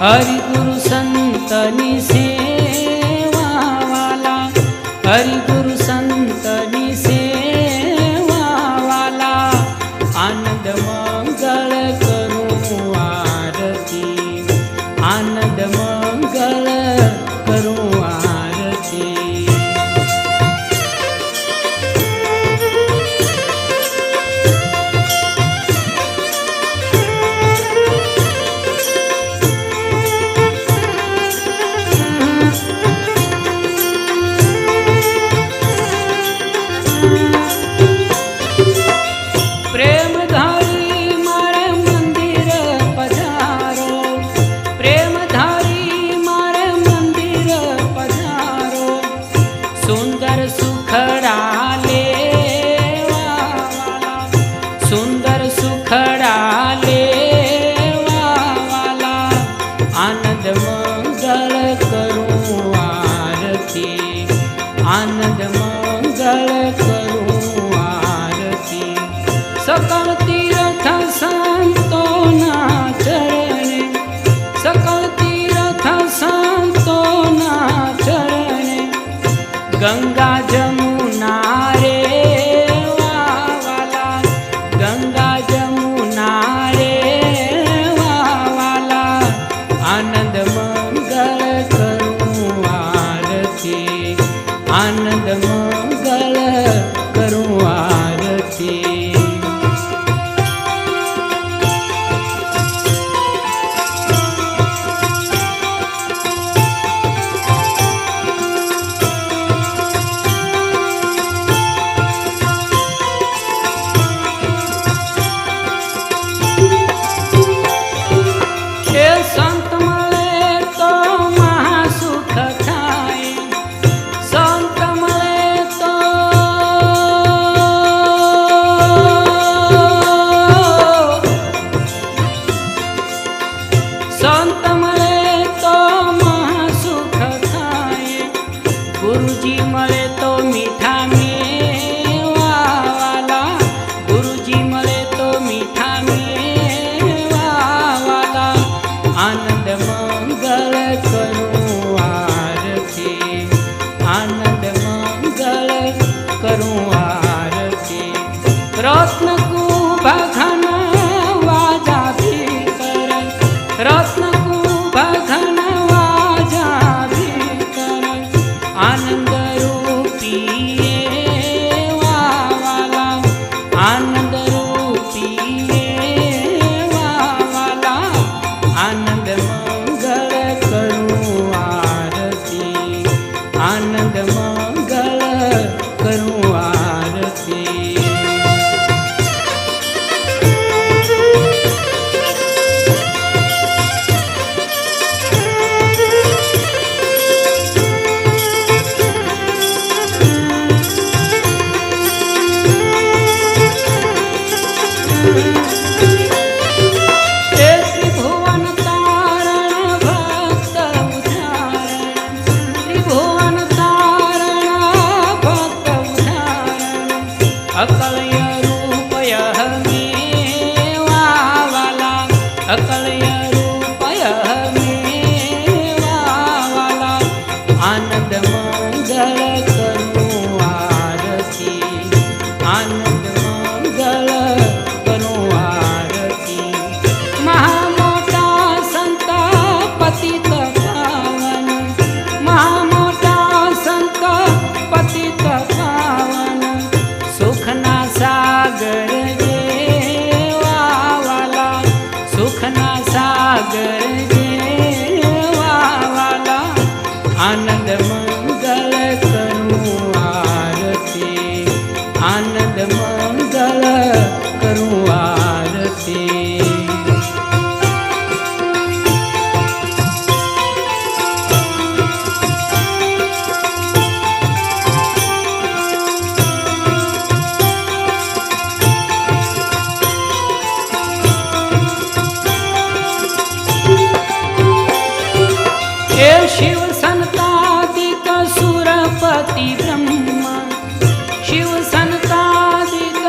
हरि गुरु संतनी सेवा वाला, हरि गुरु संतनी सेवा वाला, आनंद मंगल करूं आरती, आनंद मंगल करूं आरती। आनंद मंगल करूं आरती। सकल तीर्थ संतों ना चरणे, सकल तीर्थ संतों ना चरणे, गंगा जमुना रे वाला, गंगा जमुना रे वाला, आनंद मंगल करूं आरती, आनंद मंगल करूं आरती। संत मले तो महासुख थाए, संत मले तो संत मले तो महासुख थाए, गुरुजी मले तो मीठा मेवा वाला, गुरुजी मले तो मीठा मेवा वाला, आनंद मंगल करूं आरती, आनंद मंगल करूं आरती। रत्न कुंभ घन वाजा भीतर, रत्न कुंभ घन वाजा भीतर, आनंद रूपी वाला, आनंद रूपी वाला, आनंद मंगल करूं आरती, आनंद मंगल करूं आरती। अकलय रूपय मेवा वाला, अकलय रूपय मेवा वाला, आनंद मंगल करूं आरती, आनंद मंगल करूं आरती। महामोटा संत पतित पावन, महामोटा संत पतित पावन, सुखना सागर जेवा वाला, सुखना सागर जेवा वाला, आनंद मंगल करूं आरती, आनंद मंगल करूं आरती। हे शिव संतादिक सुरपति ब्रह्मा, शिव संतादिक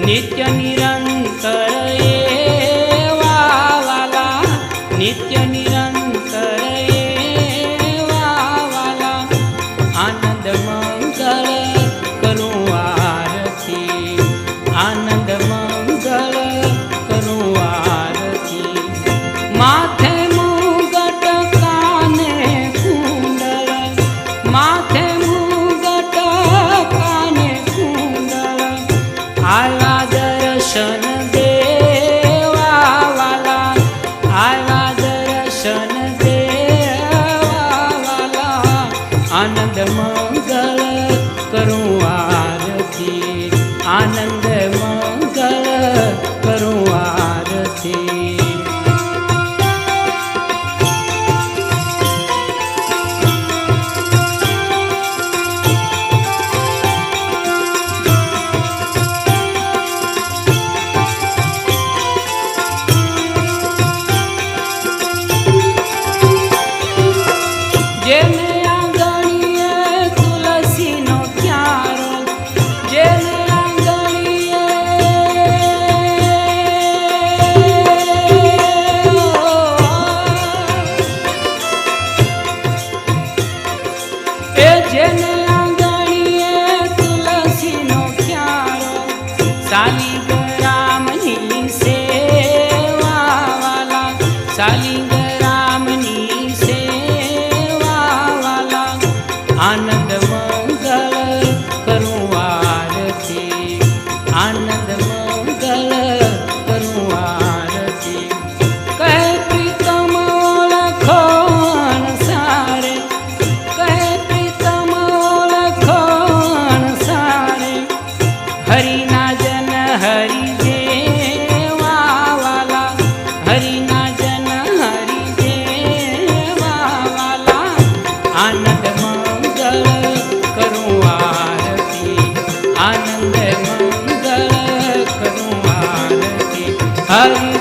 નિત્ય નિરંતર એવા વાલા, નિત્ય નિરંતર એવા વાલા, આનંદ મંગળ કરું આરતી, આનંદ મંગળ કરું આરતી. માથે મુગટ કાને કુંડળ, માથે મુગટ કાને કુંડળ, આવ્યા દર્શન દેવા વાલા, આવ્યા દર્શન દેવા વાલા, આનંદ મંગળ કરું આરતી, આનંદ મંગળ કરું આરતી. જેને આંગણીએ તુલસીનો ક્યારો, જેને આંગણીએ જેને આંગણીએ તુલસીનો ક્યારો, શાલિગ્રામની સેવા વાલા, શાલિગ્રામની સેવા વાલા, આનંદ મંગળ કરું આરતી, આનંદ મંગળ કરું આરતી. કહે પ્રીતમ ઓળખો અણસારે, કહે પ્રીતમ ઓળખો અણસારે, હરિના જન હરિ દેવા વાલા, હરિના જન હરિ દેવા વાલા, આનંદ મંગળ કરું આરતી, આનંદ મંગળ કરું આરતી. હરિ